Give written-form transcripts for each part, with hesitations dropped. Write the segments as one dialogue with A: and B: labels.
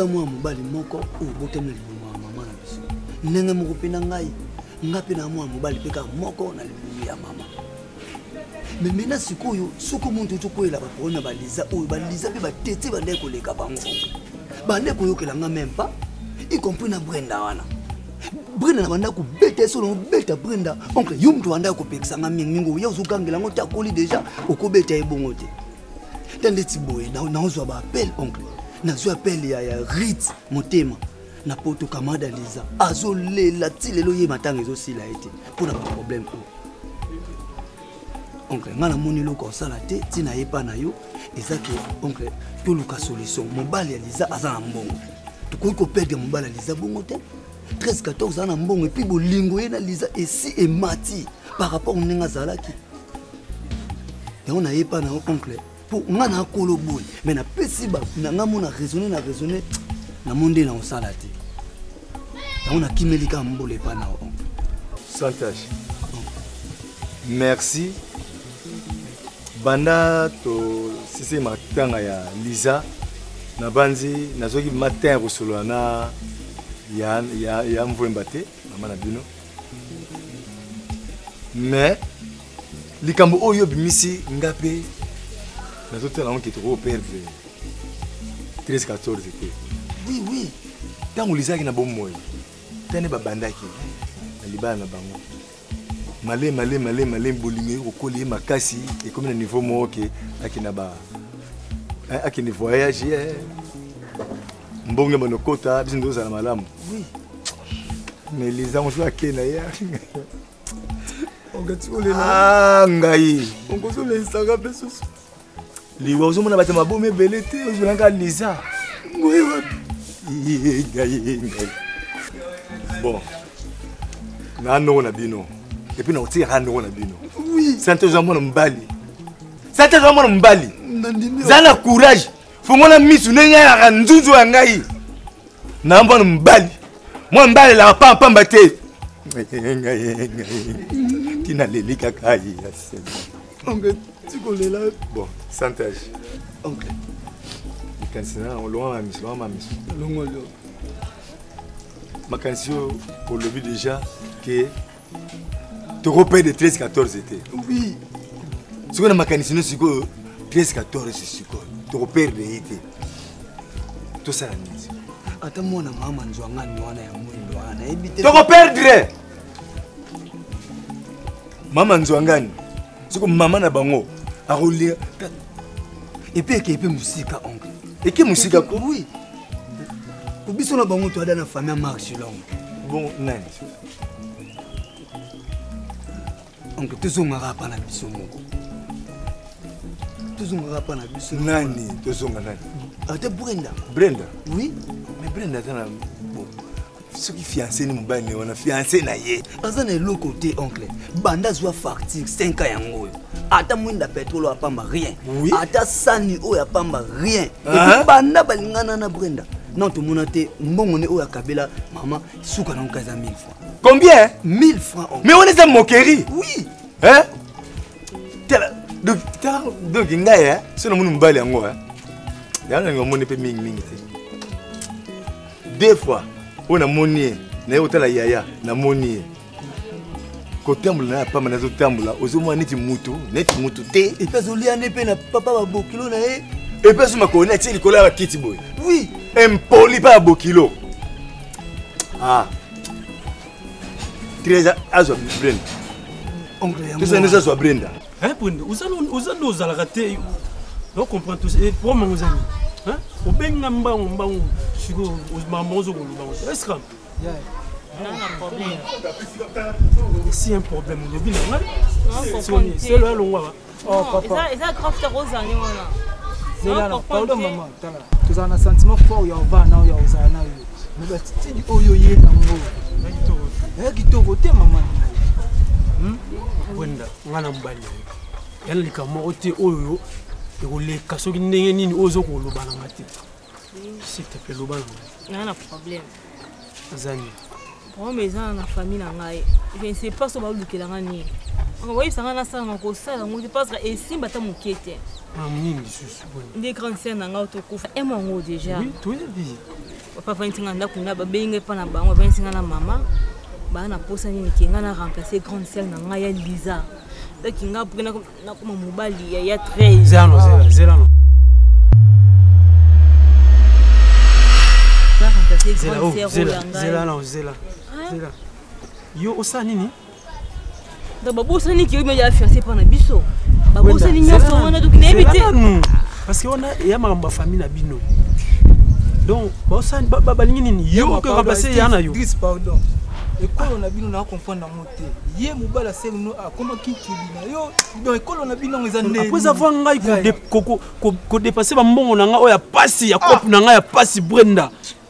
A: toza mwa mobali moko oyo botemela libumu ya mama na biso ndenge moko mpe na ngai ngape na mwa mobali mpe kaka moko na libumu ya mama mais maintenant sikoyo soki omuntu tokoyela baproblème ya baliza oyo baliza mpe batete bandeki koleka bango bandeki koyokelanga même pas y compris na Brenda wana Brenda na banda kubeta solo beta Brenda oncle yo mtu anda kopekisanga mingi oya uzokangela ngo takoli déjà okobeta ebongo te tande tiboye na ozwa ba appel oncle na zo appel ya Rit motema na poto kamada liza azolela tilelo ye matanga ezosila ete pona ba problème ko oncle ngana moni loko osala te tina yepa na yo ezaki oncle toluka solution mobali ya liza azana mbongo tukoki koperdre mobali ya liza bongo te 13-14 ans na mbongo et puis bolingo ye na liza esi et mati par rapport au nenga zalaki et on a yepa na oncle pour ngana kolo boy mais na pesi ba na ngamona raisonner na monde na osala te on a kimelika mbole pa na oncle
B: santage merci banda to sisi matanga ya liza na banzi nazoki matin rusolo na ya mvwemba te mama na bino mais likambo oyo bimisi ngape nazotela on ki trop perdre 13-14 te
A: oui
B: tango lizaki na bomoyo tane babandaki na libala na bango malé bolingo okoli makasi et comme na niveau moke akina ba akini voyage mbonge monokota biso za malamu
A: oui
B: mais les gens jouent à Kenya
A: on gati olela
B: ngai
A: on kozo le sanga besos
B: li wazo mona batema bombe belete ozolanga liza
A: oui
B: ngai bon na no na bino et puis na oti rando na bino
A: oui
B: santé zo mona mbali santé zo mona mbali
A: ndimi
B: zana courage fungona misu nenya ya nzunzu ya ngai na mbona mbali moi mbali la pamba te tina lelika kai
A: oncle tikolela
B: bon santage
A: oncle
B: kansina on loin ma misu
A: longo lo
B: makansio au lobby déjà que tu repères de 13-14 été
A: oui
B: ce qu'on a makanisino siko 13-14 siko tu repères de été tout ça nisi
A: ata mwana mama nzwanga nwana ya mwindo wana ebite
B: tu repères mama nzwangani siko mama na bango a rouler
A: et puis que musika oncle
B: et qui musika ko
A: oui pour biso na bango to ada na famille marche long
B: bon nani
A: oncle tozongaka pa na biso moko tozongaka pa na biso
B: nani tozonga nani
A: ate
B: Brenda
A: oui
B: mais Brenda tana bon ce qui fiancé ni mobali on a fiancé na ye
A: aza na eloko te oncle banda zwa facture 5 ans yango oyo ata mwinda pétrole apamba rien
B: oui.
A: ata sani oyo apamba rien et puis banda balingana na Brenda non tomona te mbongo ne oyo akabela mama suka na nkaza 1000 francs
B: combien
A: 1000 francs oncle.
B: mais on est en moquerie
A: oui
B: hein donc ngai hein c'est le monde mbali yango hein yana ngomone pe mingi te deux fois on a monier na hôtel yaya na monier ko tambola na pamba na zo tambola ozomwa neti mutu te
A: et puis olia ne pe na papa ba bokilo na e
B: et puis suma ko na ti likola ba kiti boy
A: oui
B: impoli pa bokilo ah 13 azo Brenda
A: oncle ya
B: tout ça nous azo Brenda
C: hein Brenda uzalo la raté donc comprend tout et pour mon ami hein au benga mbangu siko mamanzo ko mbangu est-ce que si un problème le bin c'est le longwa
D: oh papa ça grave ta rosa ni wana
E: non pardon maman tala tu as un sentiment fort ya va na ya uzana yo mais tidi oyo ye tango kitoko te maman
C: Brenda ngana mbali yana likamo te oyo ekoleka soki ndenge nini ozo kolobana ngati s'il te plaît lobana
D: na problème
C: azani
D: bon mais ça na famille na ngai je ne sais pas so ba lukela ngani on va yisa ngana sala ngoko sala ngoti parce que esimba ta mokete
C: nini lisusu
D: des grandes scènes na ngao to kufa et mon déjà
C: oui tout est dit
D: papa vansinga ndako na babenga pa na bango vansinga na mama bana posa nini kinga na remplacer grande sœur na nga ya Lisa donc kinga pour na koma mobali ya 13
C: zela yo osa nini
D: donc babosa nini ki me ya fiancé pa na biso babosa nini nyonso wana donc na ebite
C: parce que on a ya ma famille na bino donc baosa balingi nini yo ko remplacer yana yo
E: pardon ekolo na bino na comprendre ngo te ye mobala sel no akoma kinkili na yo donc ekolo na bino eza ndeni
C: après avoir ngai ko dépasser ba mbongo na nga oya pasi ya coupe na nga ya pasi Brenda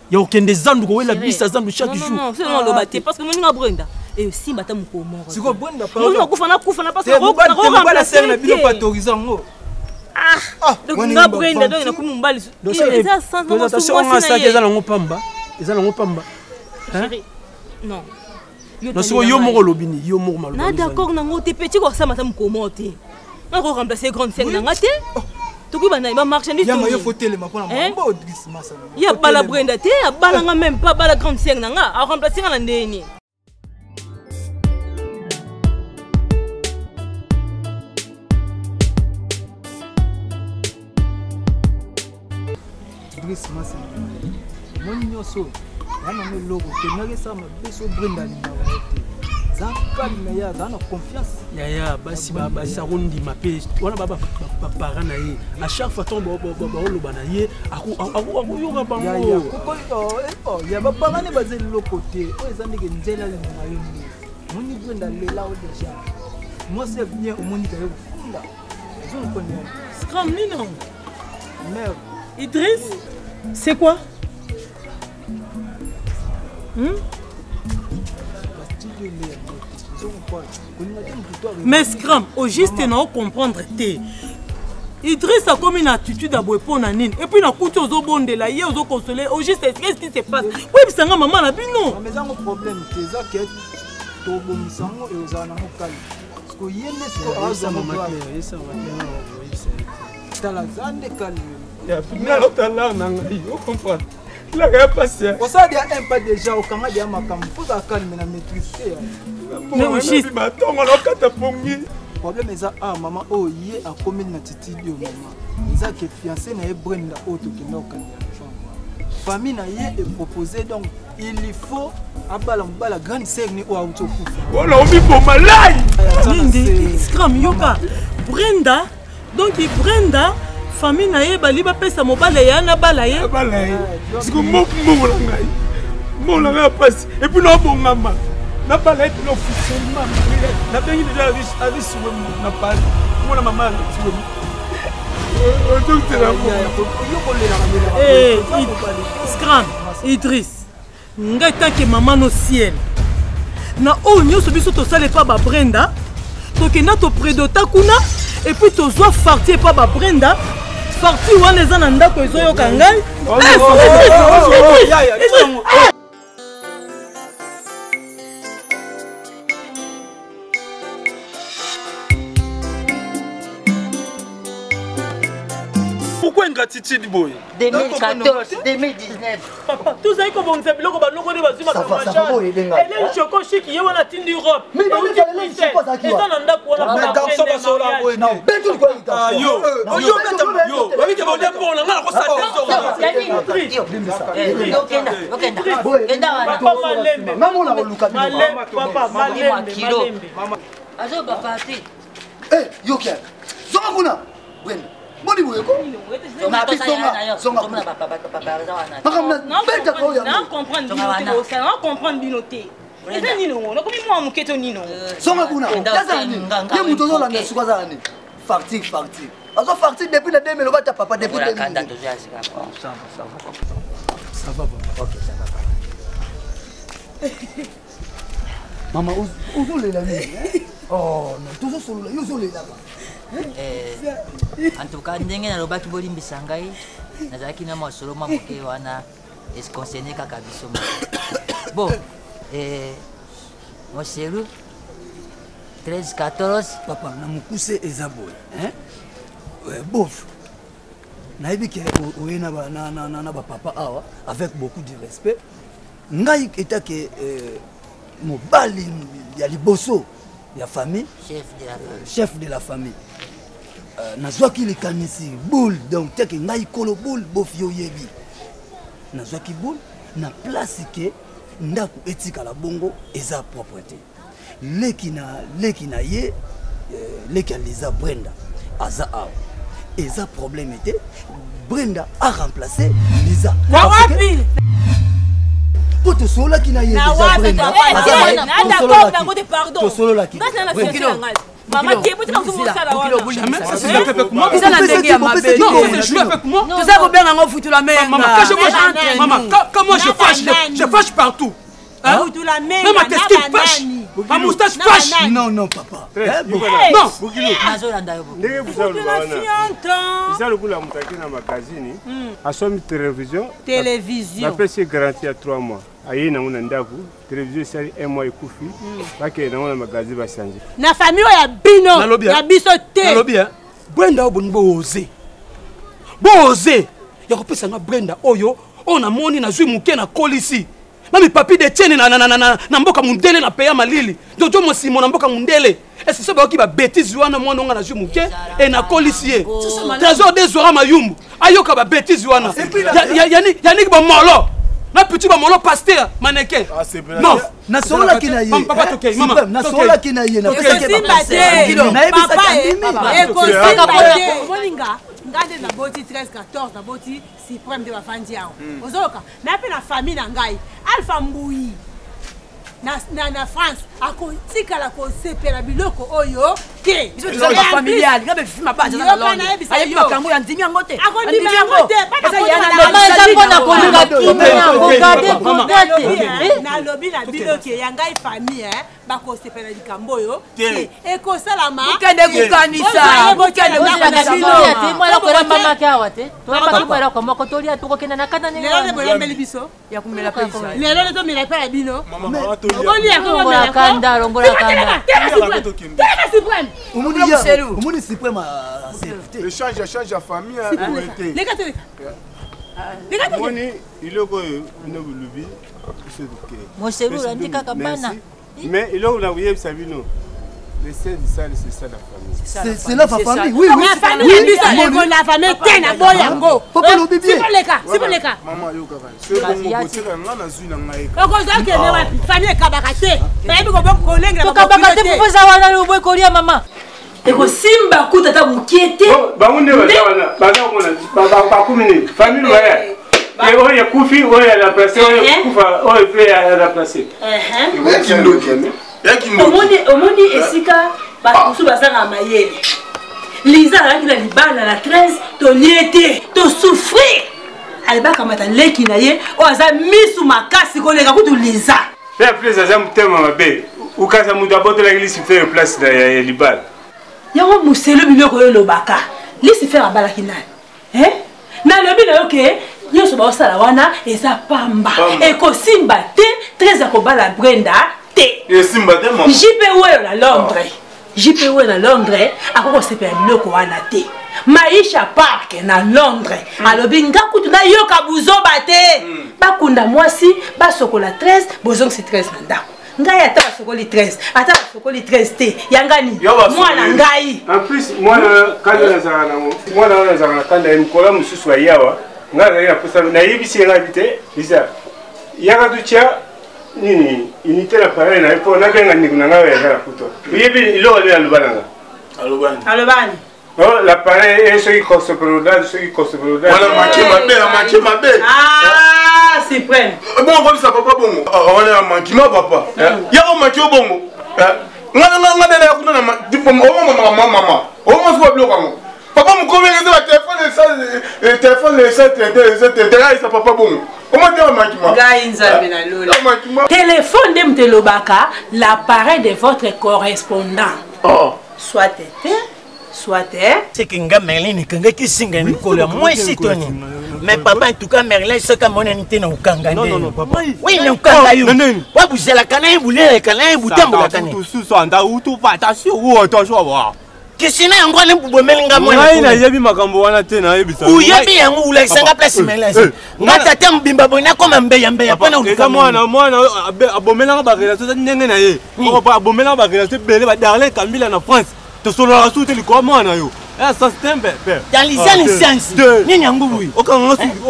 C: ya okende zandu ko wela bisa zandu chaque jour
D: non c'est non lo baté parce que moninga Brenda et aussi bata moko moko
E: siko Brenda pa
D: moninga kufa na parce que
E: mobala sel na bino pa autorisant ngo
D: donc nga Brenda donc na kumu mbali eza sans hein non
C: non c'est yo moko lobini yo moko malo
D: na d'accord na ngote petit ko ça mata moko te na ko remplacer grande sœur na ngate to ki bana ba marchandise
E: ya mayo fotele mapona mambo Idriss Massa
D: ya bala Brenda te ya bala nga même pas bala grande sœur na nga a remplacer na ndeni
E: Idriss Massa moni nyoso yana me logo te nage sama beso Brenda ni mawote za kali na ya za na confiance
C: ya basi sa rondi mapé wana baba parents na ye à chaque fois tombe loba na ye aku yoga bango
E: ya ba parents ne bazeli loko te o eza ndenge nzela le na yo moni Brenda lela o déjà moi c'est bien au moni ka yo funda je ne connais
C: Scram Nino
E: merde
C: Idriss c'est quoi mais Scram au juste na comprendre te Idriss a comme une attitude à boire na nini et puis na kuti ozo bondela ye ozo consoler au juste qu'est-ce qui se passe oui bisanga maman na bino
E: mais ça mon problème c'est ça que to bomisango et ozana mokali parce que yende sko aza maman yesa maman tala zande kali
C: ya pina lotala na ngai o comprendre la gars passé
E: ça dia un pas déjà au kanga dia makambo faut ça calme na maîtriser
C: mais aussi batongo lokata pongi
E: problème eza maman oh yé a commis na titi dio maman eza que fiancé na Brenda auto que no kanga famille na yé est proposé donc il faut abala mbala grande sœur ni o auto kufa
C: wala omi boma lai nindi Scram yoka Brenda donc Brenda famille na ye bali ba pesa mobale ya na bala ye siko mo la ngai passe et puis no bongama na bala et no officiellement na bengi déjà riche na pas mo na maman donc c'est là Scram Idriss ngai tanke maman no ciel na o nyoso biso to sale pa ba Brenda to ke na to prédota kuna et puis to zo farti pa ba Brenda parti wana eza na ndako ezoyoka ngai pourquoi ingratitude boy
F: 2014 2019
C: papa tout ça ko bonza biloko ba loko ne bazima ka macha ele choko chiki ye wana tindi Europe
A: mais
C: eza na ndako wana
E: mais garçon ba sola boy non
A: betu ko ita
C: yo babi ke bonde bona ngala ko sa
A: malembe maman la luka
C: malembe papa malembe
F: azo ba parti
A: yo kia zonga kuna Brenda moni boye ko
F: na bisonga zonga na papa
D: non comprendre binoté eza nino na komi mwa muketo nino
A: zonga kuna kaza ni ye muto zo landa suka za ni farti azo farti depuis le 2000 lo bata papa depuis 2000 ça va OK ça va maman ozo le la ni oh non tout ça solo yo zo le la
F: en tout cas ndenge nalobaki bolimbisa ngai nazalaki na masolo mwa moke wana esconcerne kaka biso bon moselu 13-14
A: papa na mokuse eza boye bof nayebi ke oye na papa awa avec beaucoup de respect ngai etake mobali ya liboso ya famille chef de la famille nazwaki likanisi boule donc teke ngai kolo boule bofi oyebi nazwaki boule na place ke ndako etikala bongo eza propreté leki na ye leki ya Liza Brenda aza awa eza problème était Brenda a remplacé Liza
C: wapi
A: pour te solo qui na ye déjà Brenda
D: pardon
A: solo la qui
D: maman qui est pour que vous ça là
C: jamais ça se fait avec moi
E: ça la ndenge ya mabe
C: non je avec moi
E: tu sais combien on fout la main
C: maman quand moi je fâche partout
D: hein
C: même ma tête fâche ma moustache fâche
A: non papa
C: non
G: ça le coup la moutaki na magazine a somi télévision la garantie à 3 mois ayi na ngona ndaku télévision sali 1 mois ekufi bake na ngona magazine ba changer
D: na famille ya bino ya biso te
C: nalobi Brenda oboni boze ya kopesa nga Brenda oyo ona moni na zwi muke na kolisi mami papi de tiene na mboka mundele na peya malili dojo mosimo na mboka mundele est-ce que ba bêtise wana mwana nga na zwi muke e na kolisi ye trésor des ora mayumbu ayoka ba bêtise wana yani ba molo na petit ba molo pasteur mannequin non
A: na sola kina ye
C: papa toke mama
A: na sola kina ye na
D: moninga ngade na boti 13 14 na boti suprême de bafandi yao ozoka na pe na famille na ngai Alpha Mbui na France akotikala kosepela biloko oyo te
E: biso tozala familial ngabe fima pa tozala londe ayebi makambo ya ndimi yango te
D: akondimi yango te
F: mama eza mpona kolinga kimia kokade
D: nalobi na bino ke ya ngai famille bakosepela likambo oyo te ekosalama
E: okende kukanisa
F: mwana kola mama ke awa te toyebaki mwela komoko tolia tokokenda na kanda
D: lelo boyambeli biso
E: ya kumela pa isa
D: lelo leto mila pa ya bino
F: longola kanda longola kanda
A: omoni suprême
G: échange ya famille moni iloko nobulubi
F: moselula ndi kaka bana
G: mais iloko na kuyebisa bino le sel c'est ça la famille
A: c'est la famille oui
D: la famille biso la famille tena boyango
A: papa lo bibi
D: sipoleka
G: maman yo kaka c'est bon boteka ngana zui na ngai
D: okoza ke ne wapi famille kabaka te bayebi ko bokolengela
F: to kabaka te fufuza wana lobo kolia mama
C: eko simba kutata mukiete
G: bangunde baza kona bakumini famille ouais mais oye kufi oye la place oye kufa oye pe la place
C: omoni esika bakusu basanga mayele Liza alaki na libala na 13 tolie te tosouffrir alibakamata leki na ye oyo aza misu makasi koleka kutu Liza
G: pe après aza motema mabe ukasa moto abotelaki lisi faire place ya libala
C: yango moselo biloko oyo elobaka lisi faire abalaki nani nalobi na yo ke nyonso baosala wana eza pamba ekosimba te 13 akobala Brenda te jipe oyo na Londres jipe oyo na Londres akokosepela biloko wana te Maisha Park na Londres alobi ngakutu na yoka buzoba te bakunda mwasi basokola 13 bozongisi 13 na ndako ngai ata basokoli 13 ata basokoli 13 te yangani mwana ngai
G: en plus mwana kanda nazala na kanda mkola mosusu ayawa ngai azali na posa nayebisi yenga bite Liza yaka tutia nini unité na pareil na ipo nabenga ndiko na ngai yazala kuto yebi ilo ale alubananga
C: alobani
G: l'appareil est celui qui consomme
C: ah suprême
B: bon comme ça papa bongo on est manquement papa ya on manqué bongo nga dela ya kuna na diplôme o mama o mo so bloqué ngo papa mo komengeze ba téléphone les 7 ça papa bongo comment dire manquement
C: gai nzambe na lola téléphone de mtelobaka l'appareil de votre correspondant soit été soit
H: c'est que nga Merlin kanga ki singa ni kola moi sitoni mais papa en tout cas Merlin ce que mon entité na ukanga
G: non papa
H: oui na ukanga yo wa buzela kana ibulele kana ibutambo kana
G: tout ça nda utu pa attention ou attention wa
H: Kisina yango ne bubomelinga mwana.
G: Ngai na yebi makambo wana te na yebi sa.
H: Uyebi yango ulekisanga place melese. Ngata te mbimba bona koma mbeya pana
G: ulika mwana abomelanga ba relation ndenge na ye. Ko pa abomelanga ba relation bele ba Darlin Kambila na France. To solo la soute liko mwana yo. Eh ça c'est un père.
H: Dans les licences. Nini yango bui.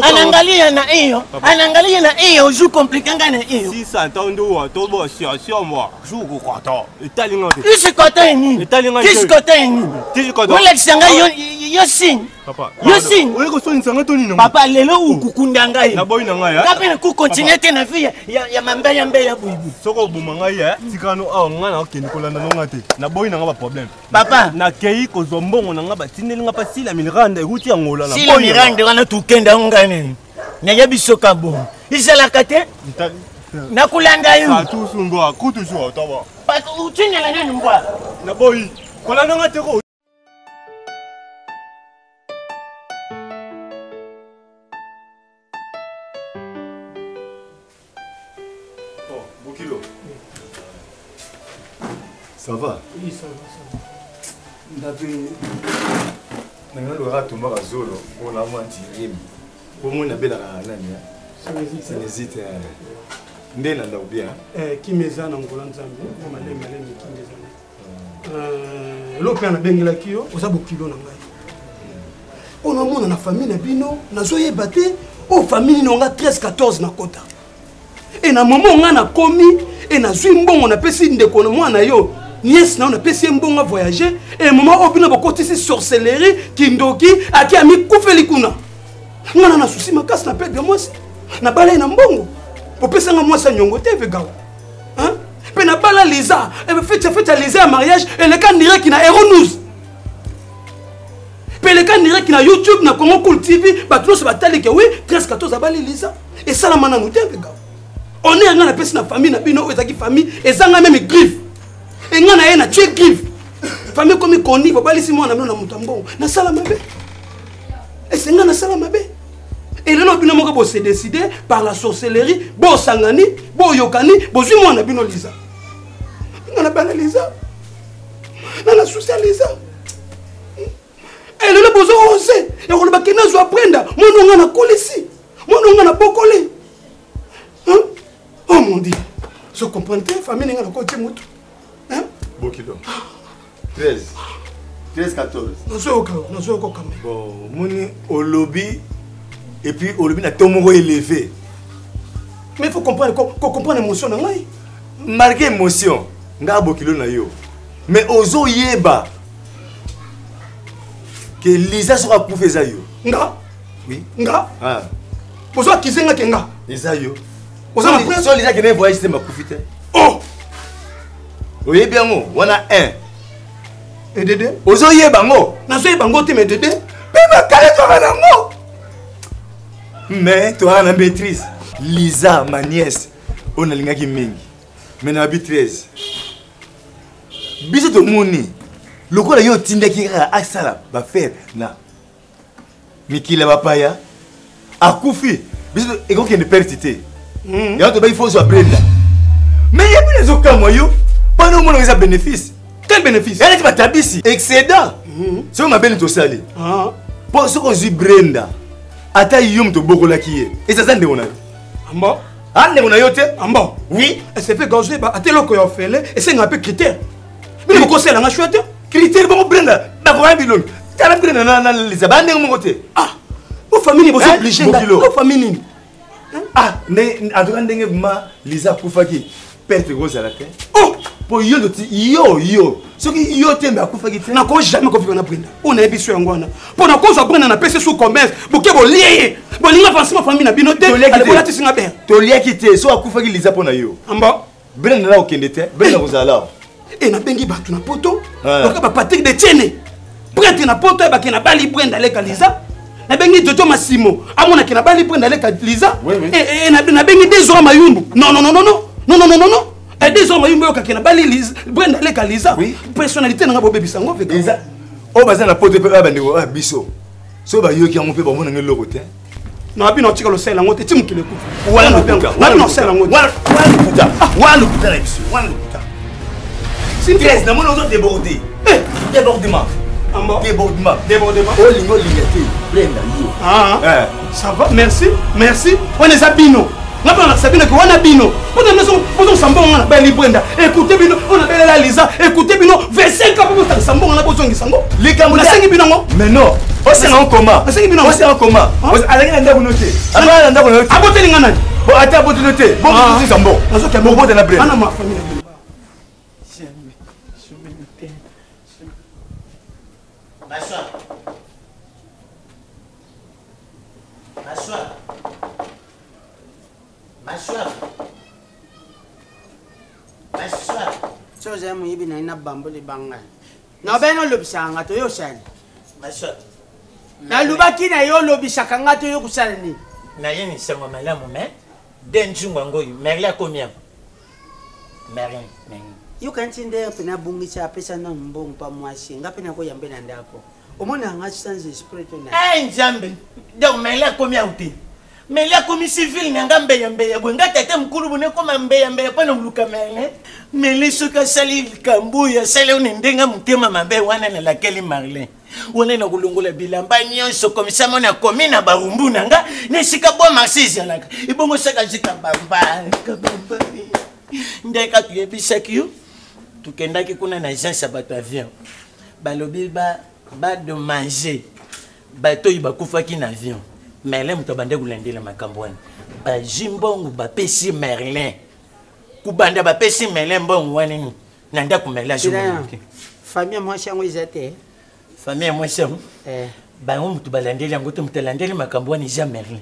H: Anangalia na hiyo. Anangalia na hiyo joue compliqué ngana hiyo.
G: Si ça entendo wa to bo sur moi. Joue ko kwata. Italinga.
H: Isi kota ni.
G: Italinga.
H: Kisi kota ni.
G: Kisi kota.
H: Ulekisanga yo sing.
G: Papa.
H: Yo sing.
G: Oye ko so nsanga to nino.
H: Papa lelo ukukunda ngai.
G: Na boy na ngai.
H: Kape na ku continuer te na vie ya mambeya mbeya buibu.
G: Soko buma ngai tikano a ngana okende kolanda nonga te. Na boy na nga ba problème.
H: Papa
G: na kei ko zombongo na nga batindeli nga pasi la miranda ekuti ya ngola na
H: boy. Si la miranda wana tukenda ngane. Na yabi soka bon. Isala kate? Na kulanda yo.
G: Sa tu sumbo kutu sho tawa.
H: Pa utinyala nani mbwa?
G: Na boy. Kolanda nga te ko.
B: Ça va?
A: Oui, ça va.
B: Ndapi nanga lora tomba ka zolo on a menti rime. Pour moi na bela nani ça n'hésite. Ndena nda bien.
A: Kimeza na ngola nzambe, malema lema kimeza. L'opéra na bengela kio, oza bokilo na ngai. On a mona na famille na bino, na zoyeba te, o famille no nga 13 14 na kota. Et na moment nga na komi et na zwi mbongo na pesi ndeko na mwana yo. Nièce na on a pesi mbongo voyager et moment obina bokotisi sorcellerie kindoki aki ami kufeli kuna. Ngana na souci makasi na pede moi na bala na mbongo. Popesa nga moi sa nyongo te vegao. Hein? Pe na bala Lisa, et fête Lisa mariage et le can direct na Eronous. Pe le can direct na YouTube na Congo Cool TV, ba tous ba tali ke oui, 13 14 abali Lisa et ça la mana nous te vegao. On est dans la personne na famille na bino ezaki famille et ça nga même griffe. Et nga na na tuer griffe. Famille comme koni ba bali si moi na bino na mutambo. Na sala mabe. Et c'est nga na sala mabe. Et le bino moko bo se décider par la sorcellerie, bo sangani, bo yokani, bo zui moi na bino Lisa. Nga na bana Lisa. Na la socialisa. Et le bozo osé. Et on le bakena zo aprenda. Moi nga na kolisi. Moi nga na bokole. Hein? Oh mon Dieu, je comprends pas, famille n'est pas côté moto. Hein?
B: Bokilo. 13, 14.
A: Non, c'est au cas, non, c'est au cas.
B: Bon, moni au lobby et puis au lobby na tomoko élevé.
A: Mais il faut comprendre, comprendre l'émotion dans l'œil.
B: Marquer émotion, nga Bokilo na yo. Mais ozo yeba que Lisa sera pour faire ça yo.
A: Nga?
B: Oui.
A: Nga?
B: Ah.
A: Pour ça qui c'est nga kenga?
B: Lisa yo.
A: Pour ça après
B: so Lisa qui ne voyage c'est ma profiter.
A: Oh.
B: Oui bien mo, on a un.
A: Et Dédé?
B: Ozo yeba ngo.
A: Na so yeba ngo te mais Dédé?
B: Pema kale to na ngo. Mais tu as une maîtrise. Lisa, ma nièce, on a l'ingaki mingi. Mais na 13. Biso to moni. Loko la yo tinde ki asala ba faire na. Mikila bapaya. Akufi. Biso ego ki ne pertité. Ya to ba il faut so aprenda. Mais il y a plus les autres moyens. Pas nous mon les bénéfices.
A: Quel bénéfice?
B: Elle est batabisi. Excédent. C'est ma belle to sali.
A: Ah.
B: Pour ce qu'on dit Brenda. Ata yum to bokola ki. Et ça zande ona.
A: Amba.
B: Ande ona yote?
A: Amba.
B: Oui.
A: Et c'est fait ganger ba atelo ko yo fele et c'est un peu critère. Mais le conseil la chouette.
B: Critère bon Brenda. Ba ko ambilon. Tala Brenda na Lisa ba ndenge mon côté.
A: Ah. Vos familles vous obligés. Vos familles.
B: Ah, en tout cas ndenge ma Lisa kufaki perte gros à la tête.
A: Oh.
B: Pour yo yo. Ce qui yo tembe akufaki te.
A: Na ko jamais confié na Brenda. On a biso ngwana. Pour na ko so Brenda na pese sous commerce. Boke bo lié. Bo linga forcément famille na binote. Ale bola ti singa ber.
B: To lié kité so akufaki Lisa pona yo.
A: Amba.
B: Brenda na okende te. Brenda kozala.
A: Et na bengi batu na poto. Donc ba Patrick de Tiene. Prêtre na poto ba ke na bali Brenda le Lisa. Na bengi Jojo Massimo. Amona ke na bali Brenda le Lisa. Et na bengi Desora Mayumbu. Non. Et Desora Mayumbu yo ke na bali Lisa. Brenda le Lisa. Personnalité na bo bebisa ngo veka.
B: Lisa. O baza na poto pe ba ndeko biso. So ba yo ki ngo pe ba mona ngelo kote.
A: Non abi no tika lo sela ngo te timukile ku.
B: Wala no penga.
A: Na no sela ngo.
B: Wala kuta na biso. Wala kuta. Si 13 na mona ozo déborder. Débordement. Débordement.
A: Débordement.
B: Olingo lingati. Brenda yo.
A: Ah. Ça va. Merci. Merci. On est à Bino. On a Sabine qui on a Bino. On a Sambon on a belle Brenda. Écoutez Bino, on a belle la Lisa. Écoutez Bino, 25 ans pour Sambon on a besoin de Sango.
B: Les gars, on a 5 Bino. Mais non. On s'est en coma. On s'est en coma. Allez, on a noté. On a noté.
A: Abote lingana.
B: Bon, attends, abote noté. Bon, c'est Sambon. On a bon bon de la Brenda.
A: On a ma famille.
H: M'asseoir. M'asseoir. M'asseoir. M'asseoir.
I: Chose ya muyibi na ina bambo le banga. Na beno lobisanga to yo sani.
H: M'asseoir.
I: Na lubaki na yo lobisaka ngato yo kusala ni.
H: Na yeni sango malamu me. Denjungwa ngoyi. Merla combien? Merlin.
I: Yo kantinde pena bungisa pesa na mbongo pa mwasi. Ngapi na ko yambe na ndako. Omona nga sans esprit to na.
H: Njambe. Donc merla combien uti? Merla komi civil na ngambe yambe ya bwenga tete mkulu bune koma mbe yambe pa na mluka merle. Merle soka sali kambuya sale unendenga mutema mabe wana na lakeli Marlin. Wana na kulungola bilamba nyonso komisa mona komi na barumbu nanga nesika bo marxise yalaka. Ibongo saka jika bamba. Ndeka tuyebisaki yo. Tukendaki kuna na agence bato avion. Balobi ba de manger. Bato ibakufaki na avion. Merlin muto bande kulendela makambo wana. Ba jimbongo ba pesi Merlin. Kubanda ba pesi Merlin mbongo wana ni. Nanda ku Merlin jimbongo.
I: Famille moi chango izate.
H: Famille moi chango. Ba muto balandela ngoto mutelandela makambo wana ja Merlin.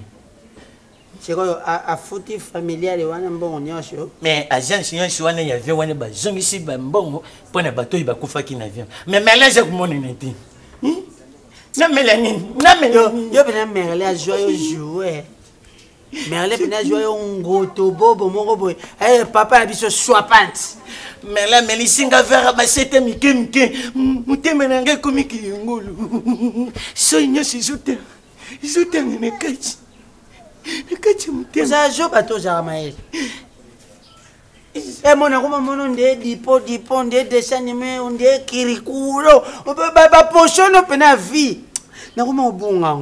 I: Cheko a fouti familiale wana mbongo nyosho.
H: Mais agence nyosho wana ya avion wana ba zongisi ba mbongo pona bato ibakufaki na avion. Mais Merlin je kumona neti. Na Mélanie, na Mélanie.
I: Yo bena Merlin a joyeux jouer. Merlin bena joyeux ngoto bobo mongo boy. Eh papa la biso swapante.
H: Merlin melisinga vera ba sete mike. Mutema nanga komi kiyongolo. So nyosi zote. Zote ne kachi. Ne kachi mutema.
I: Za jo bato za mael. Eh mona kuma mono nde dipo nde dessin animé nde kirikulo. Ba pochono pena vie. Na kuma obunga.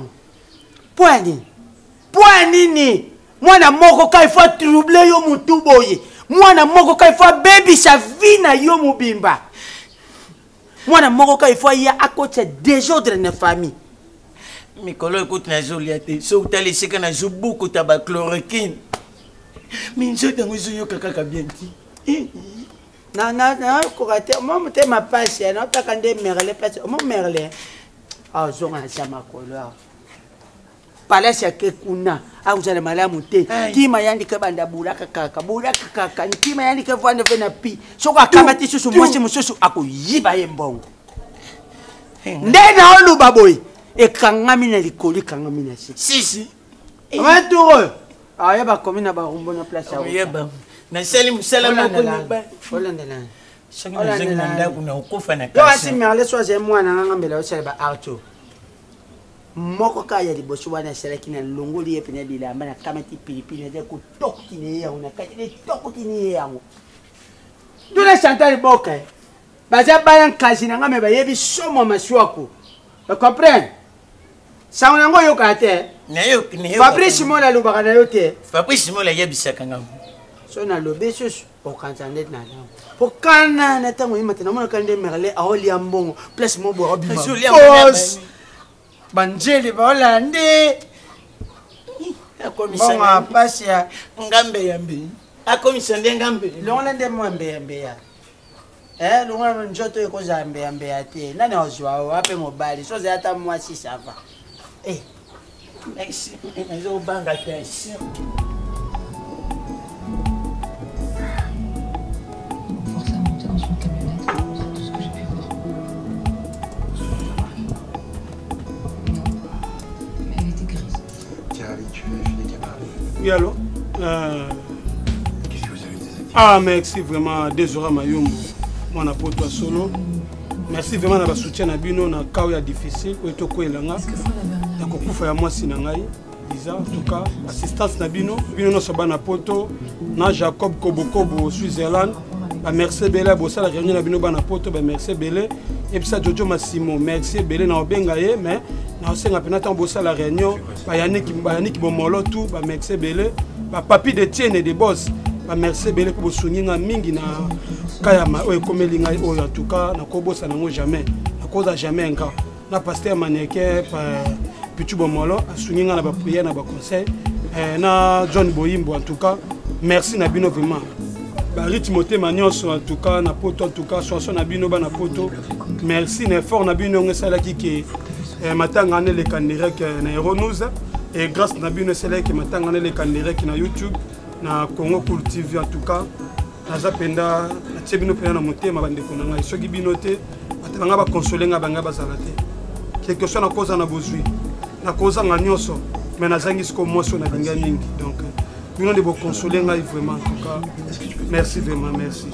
I: Poani ni. Mwana moko ka ifo troubler yo mutu boye. Mwana moko ka ifo baby sa vie na yo mubimba. Mwana moko ka ifo ya akocha désordre na famille.
H: Mikolo écoute na Joliate. So utali sika na jubuku taba chloroquine. Minjo tango yo kaka bien ti.
I: Na ko rate mo te ma passe na ta kande Merlin passe mo Merlin. Ah zonga na chama kolo. Palasi ya kekuna au zale malamu te. Kima yandi ke banda buraka kaka. Kima yandi ke vwana vena pi. Soko akamati susu mwasi mususu akuyiba yembongo. Ndena olu baboy. E kangami na likoli kangami na si.
H: Si.
I: Amaturo. Ah yaba komina ba rumbo na place ya.
H: Yeba. Na sali musala moko na ba.
I: Holanda na.
H: Shanga na nda kuna ukufa na
I: kasi. Yo asi Merlin soze mwana ngambela osala ba Arthur. Moko kaya liboso wana seleki na longoli ye pena bilamba na kamati pilipili na ko tokine yango na kati ne tokine yango. Dona Chantal Boka. Baza bana kazi na ngame ba yebi somo maswako. Tu comprends? Sauna ngo yo kate. Fabrice Mola lubaka na yo te.
H: Fabrice Mola yebisaka ngam.
I: So na lobe susu o kanzande na ngam. Po kana na tango imate na mona kande Merlin a oli ambongo place mo bo obima. Banjeli ba Hollande. Akomisa pasi ya
H: ngambe yambe. Akomisa ngambe.
I: Lona nde mwambe yambe ya. Lona njoto yeko zambe yambe ya te. Nani ozwa wape mobali. So za hata mwasi sava.
H: Merci. Nazo banga pesi.
G: Oui, allô?
B: Qu'est-ce que vous avez dit?
G: Ah, merci vraiment. Désolé, Mayumbo. Moi, on a pour toi solo. Merci vraiment de soutien na bino na cas difficile ko etoko elanga. Na kokufa ya mwasi na ngai. Visa en tout cas assistance na bino no sabana poto na Jacob Kobokobo au Switzerland
J: merci belé bossa la réunion na bino bana poto merci belé et puis ça Jojo Massimo merci belé na obengaye mais na osenga pena tant bossa la réunion Yannick Bomolo tout merci belé papi de Tienne de boss merci belé pour soninga mingi na kayama o ekomelinga o en tout cas na ko bossa nango jamais na cause jamais encore na pasteur maneke Pichu Bomolo soninga na ba prière na ba conseil na John Boyimbo en tout cas merci na bino vraiment Barit Timothée Magnos en tout cas na poto en tout cas chanson na bino ba na poto merci na fort na bino ngesala ki matanga ne le kandirek na Eronous et grâce na bino sala ki matanga ne le kandirek na YouTube na Congo Cool TV en tout cas naza penda na tebino pena na motema bandeko na ngai soki bino te atanga ba consoler nga banga bazala te quelque chose na cause na bozui na cause nga nyoso mais na zangi sko moso na linga mingi donc nous devons consoler vraiment en tout cas merci vraiment merci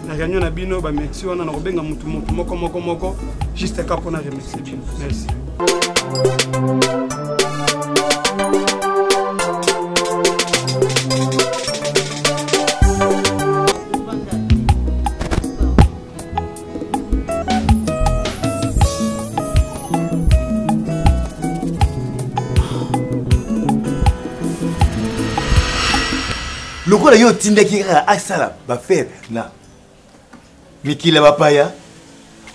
J: na réunion na bino ba merci on na robenga mutu moko juste ka pour na remercier bino merci
B: Le gars yo tinde ki asala ba faire na mikila bapaya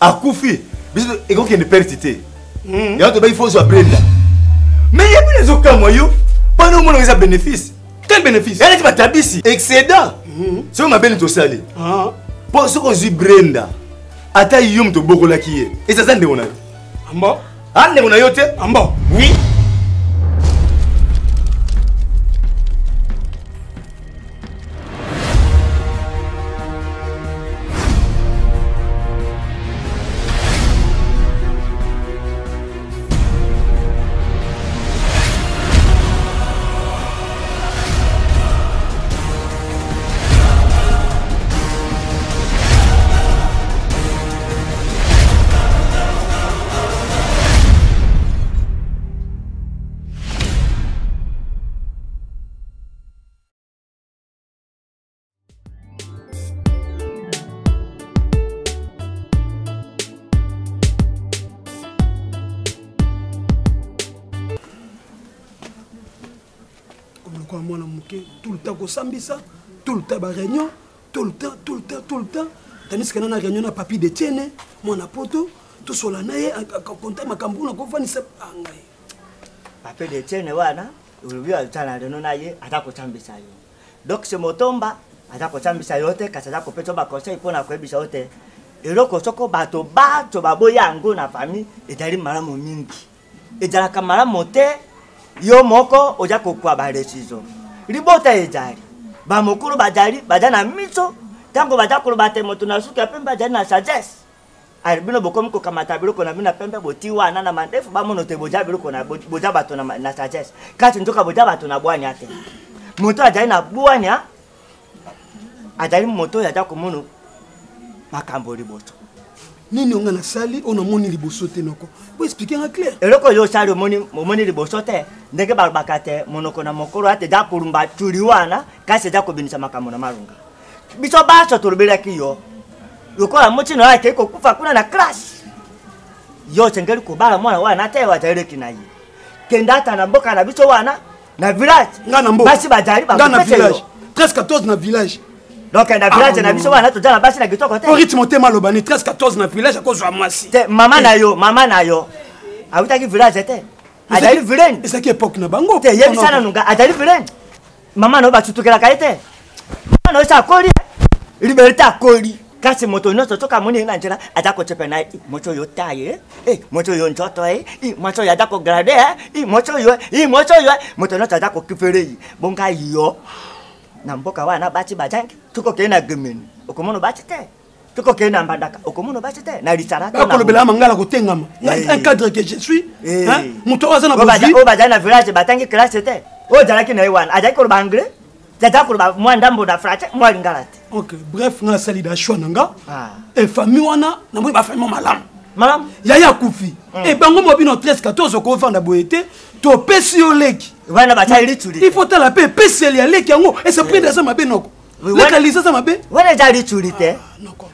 B: akufi biso eko ke ne pertité ya to ba il faut so brenda mais ya bien zo kama yo pas no mono za bénéfice quel bénéfice elle va tabisi excédent c'est ma belle to sali pour ce qu'on dit brenda ata yum to bokola ki et ça zande ona ambo ande ona yote ambo oui.
J: Tout le temps Sambisa, tout le temps réunion, tout le temps. Tandis que dans la réunion, papi de Tienne, mon apoto, tout cela naïe, quand ma cambouna, qu'on va se angaï.
K: Papi de Tienne, wana, vous lui avez dit à la naïe, à ta Sambisa. Donc c'est mon tomba, à ta Sambisa yote, quand ça a coupé ton conseil pour la Kouébisa yote. Et le Kosoko bato baboya ango na famille, et d'aller malamo mingi. Et dans la camara monte, yo moko, oja kokwa ba décision. Ribota ejari ba mokuru bajari bajana miso tango bajakuru bate moto na suka pemba jana sagesse albino bokom ko kamata biloko na bina pembe botiwa na mandefu ba mono te boja biloko na boja bato na sagesse kati ndoka boja bato na bwanya ate moto ajari na bwanya ajari moto ya jako mono makambo liboto
J: nini onga na sali ona moni liboso te noko po expliquer en clair
K: eloko yo sali moni liboso te ndenge balbakate monoko na mokoro ate da kurumba tuliwana kasi da kobinisa makambo na marunga biso baso turubira kiyo yokola muchino yake iko kufa kuna na crash yo tengeli kubala mwana wana ate wa direct na yi kendata na mboka na biso wana na village
J: ngana mboka
K: basi bajari ba
J: ngana village 13-14 na village.
K: Donc na village na biso wana to jana basi na kitoko te.
J: Au rythme te malobani 13-14 na village à cause de moi si.
K: Mama na yo. Awutaki village te. Adali village.
J: Et ça qui époque na bango.
K: Te yebi sana nunga adali village. Mama no ba tutukela kaite. Mama no sa koli. Liberté akoli. Kasi moto no to toka moni na njira atako chepe na moto yo taye. Moto yo njoto moto ya dako grade moto yo moto no tatako kifere bonga yo. Na mboka wana bati bajangi tuko kena gemeni okomono bati te tuko kena mbandaka okomono bati te na lisarata
J: na kolobela mangala kotengama un cadre que je suis hein muto azana bozui
K: o bajana village batangi classe te o jalaki na iwana ajaki ko bangre tata ko ba mwandambo na frate mwalingalate.
J: OK bref nga salida shwananga et famille wana na mwe ba famille malam yaya kufi et bango mobino 13-14 ko fanda boyete to pesi yo leki
K: wana batali tuli
J: il faut la paix pesi ya leki yango et c'est prendre ça mabe noko
A: Localiser ça mabe.
K: Wana jari churite.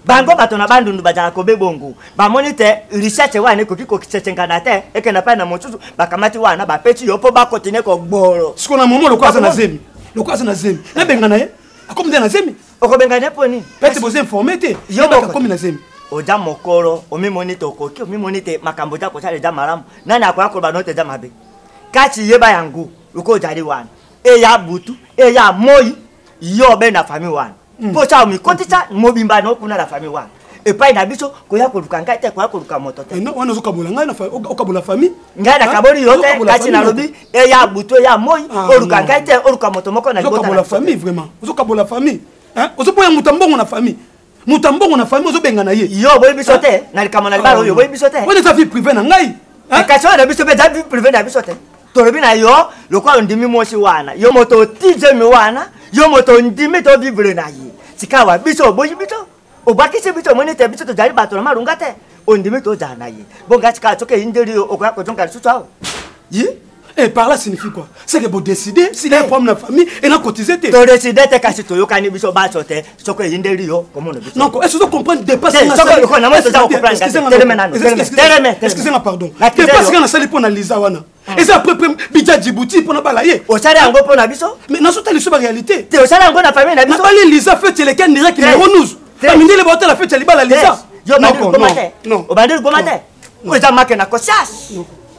K: Bango batona bandundu bajaka kobe bongo. Ba monite research wana ko kiko kitchengana te ekena pa na motutu bakamati wana ba peti yopo ba continue ko gboro.
A: Siko na momo lokwaza na zemi. Lokwaza na zemi. Na bengana ye. Akomi na zemi.
K: Okobengana poni.
A: Pete boze informer te.
K: Yo
A: akomi na zemi.
K: Oja mokoro, omi monite okoki, omi monite makambo ja ko sale ja maramu. Nani akwa ko ba note ja mabe. Kachi yeba yangu, uko jari wana. Eya butu, eya moi, yo be na famille wana. Po cha mi kotisa mobimba no kuna na famille wana. E pa ina biso ko ya ko lukanga te ko ya ko luka moto te.
A: No wana zo kabola ngai na okabola famille.
K: Ngai na kabori yote kachi na lobi eya butu eya moi, o lukanga te o luka moto moko na
A: libota. Zo kabola famille vraiment. Zo kabola famille. Hein? Ozo poya mutambongo na famille. Mutambongo na famille ozo benga na ye.
K: Yo boy biso te, na likamona libalo yo boy biso te.
A: Wana za vie privée na ngai.
K: Hein? Kachi na biso be za vie privée na biso te. Tolobi na yo, lokwa ndimi moshi wana. Yo moto tije mi wana, yo moto ndimi to vivre na ye. Sikawa biso boyi biso. Obakise biso monite biso to jari bato na marunga te. Ondimi to jana ye. Bonga chika choke indeli okwa ko jonka sutu.
A: Yi? Et par là signifie quoi? C'est que vous décidez s'il y a un problème dans la famille et n'a cotisé.
K: Tu décides de te to yokani biso ba chote, choke indeli yo comment biso.
A: Non, est-ce que vous comprenez dépasser
K: na salle?
A: Excusez-moi pardon. Dépasser na salle pour na Lisa wana. Et c'est après Bidja Djibouti pour na balayer.
K: O sala ngo pour na biso.
A: Mais na sota liso ba réalité.
K: Te o sala ngo na famille na biso.
A: Na bali Lisa fait lequel direct qui renouze. Famille le botel la fait li bala Lisa.
K: Yo non. O bandel gomate. O za make na conscience.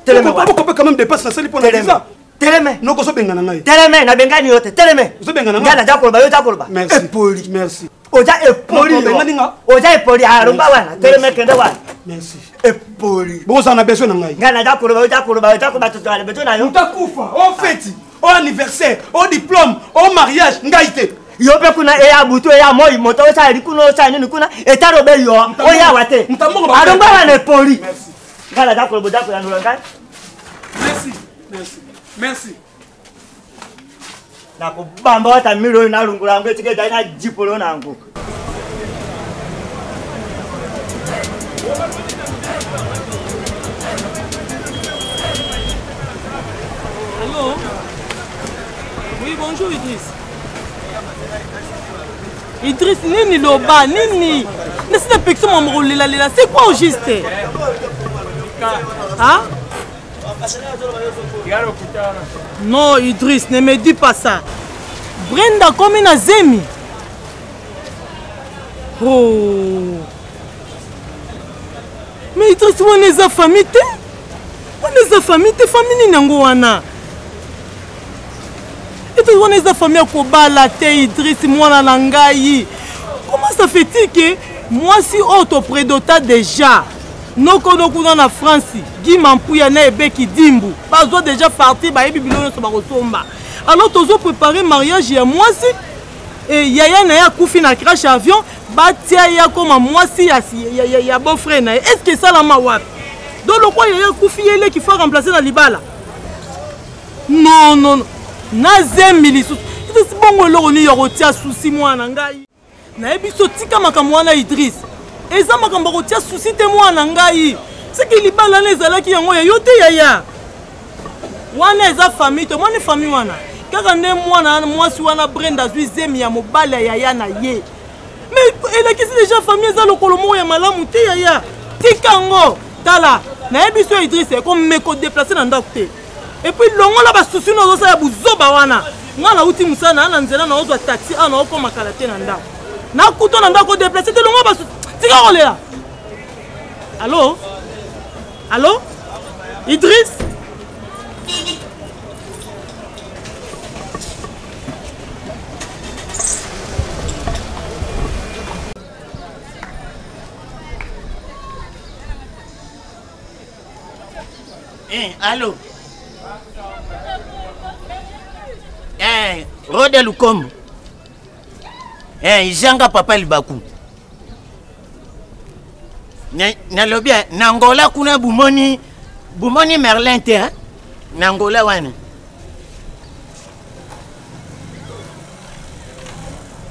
A: Télémé. Pourquoi quand même dépasse la salle pour la Lisa?
K: Télémé.
A: Non, ko so benga na ngai.
K: Télémé na benga ni yote. Télémé.
A: So benga na ngai.
K: Ngala jakoloba yo jakoloba.
A: Merci.
K: Epoli.
A: Merci.
K: Oja epoli. Oja epoli arumba wana. Télémé kende wana.
A: Merci.
K: Epoli.
A: Bon ça na besoin na ngai.
K: Ngala jakoloba yo jakoloba to ale beto na yo.
A: Utakufa. Au fête, au anniversaire, au diplôme, au mariage, ngai te.
K: Yo pe kuna eya butu eya moi moto sa rikuno sa nini kuna etaro be yo. Oya wate. Arumba wana epoli.
A: Merci.
K: Ngala jakoloba jakoloba ngai.
A: Merci, merci, merci.
K: Na kubamba wata miro na lungula ngo tike dai jipolo nangu.
C: Allô? Oui, bonjour Idriss. Idriss, nini loba, nini? N'est-ce pas que ça m'a c'est quoi au juste? Hein? Non, Idriss, ne me dis pas ça. Brenda comme une zemi. Oh. Mais Idriss, on est sa famille. On est sa famille, famille Nangoana. Et tout on est sa famille à Kobala, Idriss, moi Nangaï. Comment ça fait-il que moi si autoprédota déjà? Non, quand on est en France, Guy Mampouya na Ebeki Dimbu, bazo déjà parti, ba ebi biloko so ba kosomba. Alors tozo préparer mariage ya mwasi et yaya na ya kufi na crash avion, ba tia ya comme mwasi ya beau frère na. Est-ce que ça la ma wapi? Donc le quoi yaya kufi yele qui faut remplacer na libala? Non non non. Na zemili sou. C'est bon lo ni yo tia souci moi na ngai. Na ebi so tika makamwa na Idriss. Eza makambo kotia souci te mwana ngai. C'est que libala na ezalaki yango ya yote yaya. Wana eza famille to mwana famille wana. Kaka nde mwana mwasi wana Brenda zwi zemi ya mobala yaya na ye. Mais elle a quitté déjà famille eza lokolo mo ya malamu te yaya. Tikango tala na ebiso Idriss comme me ko déplacer na ndako te. Et puis longo la ba souci no zo ya buzoba wana. Ngana uti musana na nzela na ozo taxi ana okoma kala te na ndako. Na kuto na ndako déplacer te longo ba souci. Là. Allô? Allô? Idriss?
H: Allô? Rode Lukombo. Izanga papa Libaku. Nalobia Nangola kuna bumoni Merlin te hein Nangola wana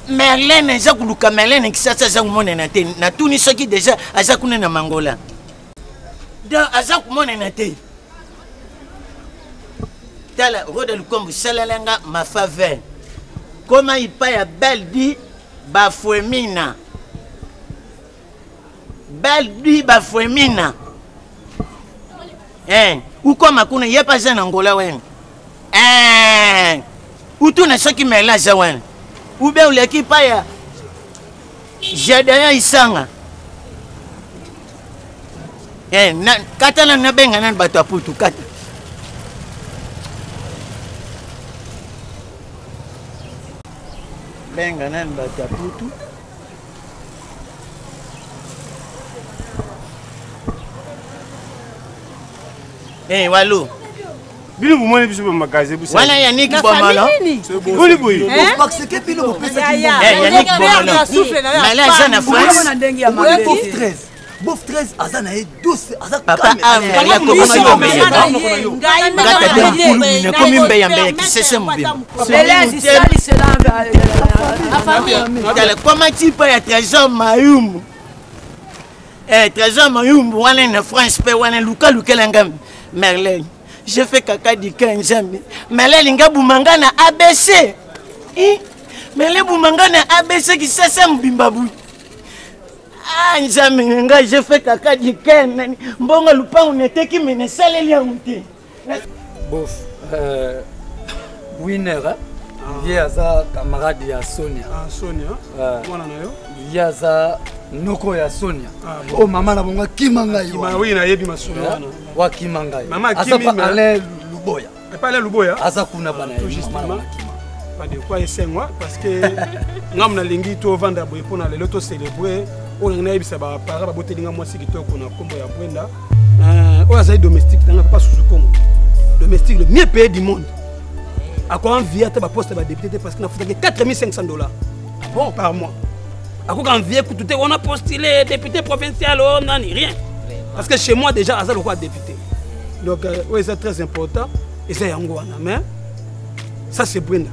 H: Merlin eza kuluka Merlin kisasa za kumona na te na tuni soki déjà aza kuna na Mangola da aza kumona na te tala Rode Lukombo salalenga ma faveur comment il paye à belle dit Bafuemina. Balbi Bafuemina. Où comme Makuna, il n'y a pas un Angola. Où tout n'est ce qui m'a là, ou bien l'équipe a j'ai d'ailleurs Isanga. Katana na benga nan bato aputu kata. Benga nan bato aputu. Wallo.
G: Bino bumone biso ba magaze busa.
H: Wana Yannick Bomala.
G: Boli boy.
A: Parce que bino pesa
H: Yannick Bomala. Mais là ça na France.
A: Bof 13 azana e 12 azaka
H: papa ya ko ma yo me ngata de kulu ne ko mimbe ya mbe ki sese mbi
I: Belezi sali selanga
H: Dale comment tu peux être trésor mayumbu trésor mayumbu wana na France pe wana luka lukelanga Merlin je fais caca di kanjambi Merlin ngabu mangana ABC Merlin bu mangana ABC ki sese mbimbabu Nzambe nga je fais caca di ken mbonga lupangu neteki mene saleli ya muti
L: bof winner ye aza camarade ya Sonia
J: Sonia mwana na yo
L: ye aza noko ya Sonia o mama na bonga kimanga yo
J: oui na yebi masonia wana
L: wa kimanga yo
J: mama
L: asa pa ale luboya
J: pas ale luboya
L: asa kuna bana
J: tout justement pas de quoi esengwa parce que ngam na lingi to vanda boy pona lelo to célébrer on a ebisa ba para ba botelinga mwasi kitoko na kombo ya Brenda o azali domestique tanga papa sous Congo domestique le mieux payé du monde à quoi envier ta poste ba député parce que na fouta $4500 bon par mois à quoi envier pour tout on a postulé député provincial on n'a rien parce que chez moi déjà azali quoi député donc ouais c'est très important et c'est yango wana mais ça c'est Brenda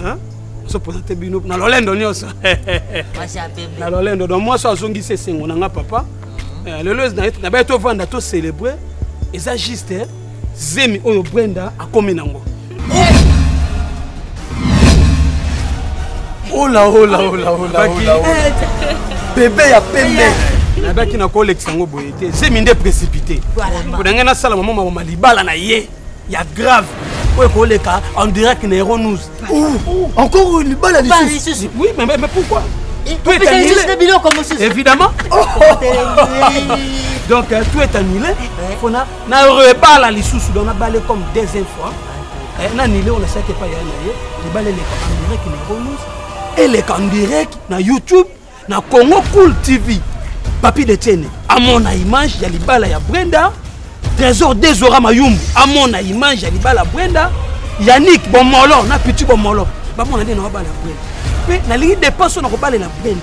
J: hein se présenter bino na lolendo nyonso na lolendo donc moi so azongi se sengo na nga papa le lois na ba to vanda to célébrer et ça juste zemi oyo Brenda akomi nango
L: ola bébé ya pembe
J: na baki na ko lexango boyete zemi nde précipité pour nga na sala maman mama libala na ye ya grave. Oui, on dirait qu'il est news.
A: Encore une balle à l'issue.
J: Oui, mais pourquoi?
F: Tout est annulé.
J: Évidemment. Donc, tout est annulé. On a reballe à l'issue. On a balayé comme deuxième fois. On a annulé, on ne sait pas. Les balles en direct qui news. Et les en direct na YouTube, na Congo Cool TV. Papi de Tiene. À mon image, il y a les balles à Brenda. Trésor Désora Mayumbu, à mon image, il y a la Brenda, Yannick Bomolo, na petit Bomolo. Maman a dit non, Brenda. Mais la ligne dépasse, on a rebalé la Brenda.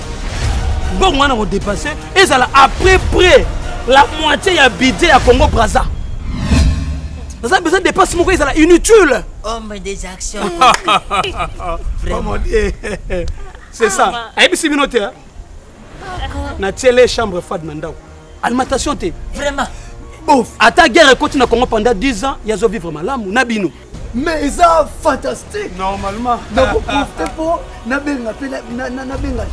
J: Bon, on a dépassé, et ça a après près la moitié à budget à Congo Brazza. Ça a besoin de dépasser mon pays, c'est inutile.
F: Homme des actions.
J: Vraiment. C'est ça. Aïe, c'est minoté. Na télé chambre fad nandao. Alimentation té.
F: Vraiment.
J: À ta guerre continue à Congo pendant 10 ans, il y a vivre malamu nabino.
A: Mais ça fantastique.
J: Normalement.
A: Donc profitez pour nabenga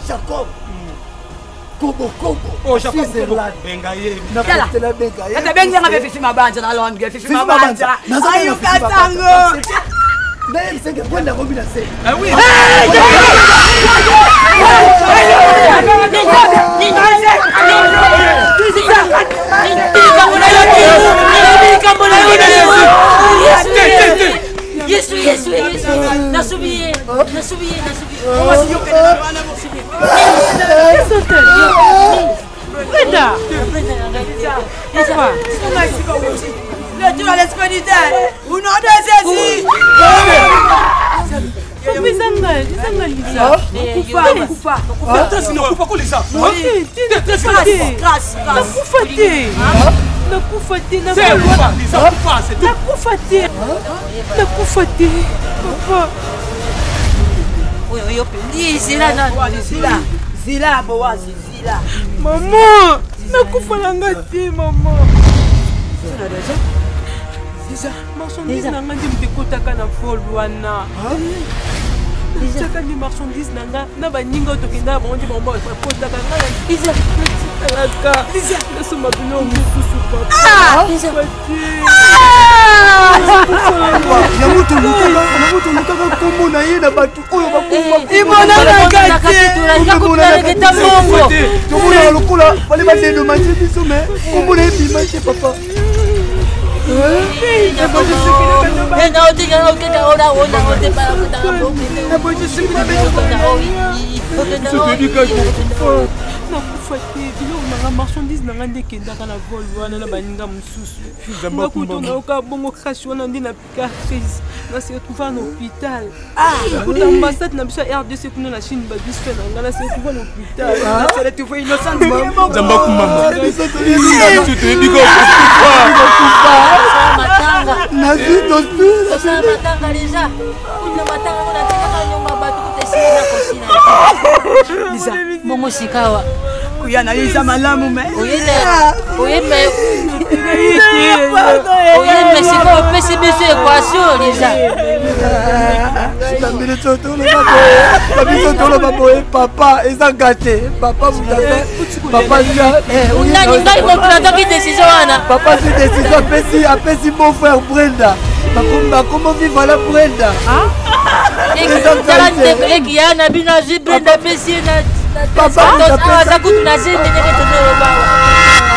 A: Jacob. Kobo.
J: Oh Jacob. Benga ye.
A: Na potela benga ye.
I: Ata benga nga fifi mabanja na longe fifi mabanja. Ayo katango.
A: Même c'est que Brenda combine assez.
J: Ah oui.
F: Yesu. Nasubiye.
C: Brenda.
I: Le tour à l'expéditeur. Ou non de Jésus. Kufa.
J: Attends, sinon kufa ko lisa.
C: Grâce. Papa.
I: Zila boazi zila.
C: Maman, nakufa nanga te maman. Marchandise nanga ndi mtekotaka na vol wana. chaka ni marchandise nanga na baninga tokenda bango bomba potaka ngala Lisa alaka Lisa nasoma bino mususu papa Lisa
A: ya mutu lukaka kombo na ye na batu oyo bakufa
C: ibona na kati
A: tomona lokola fale badedomanje biso me kombo na ye bimate papa
C: nakufa te biloko nanga marchandise nanga nde ekendaka na vol wana na baninga mosusu nakuta nayoka bongo kasi wana nde napika crise nase retrouva na hôpital nakuta ambassade na biso ya RDC kuna na Chine babisi mpe nanga nase retrouva na hôpital nase retrouva innocent
B: nzamba kumama
C: Lisa, mongo sikawa.
I: Kuyana Lisa malamu me.
C: Oyeme sikawa pesi biso equation Lisa.
A: Sambile tolo baboye papa eza gâté. Papa vous avez papa dia.
C: Unani ngai ko prendre décision wana.
A: Papa c'est décision apesi mon frère Brenda. Comment vivre la Brenda?
C: Ekiana bina Brenda pesi na
A: papa
C: aza kutu na zende nene tondolo bawa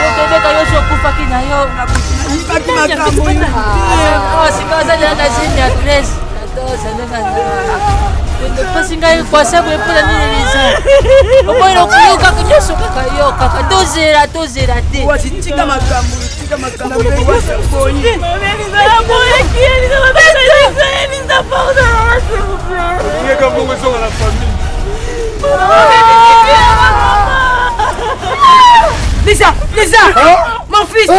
C: obebeka yo sokufa kina yo sikaza na zende ya 13 pasi ngai kwasabu epola nini Lisa oboyela okuyoka nyonso kaka yo kaka tozela te
I: tika makambo
C: Lisa, mon fils,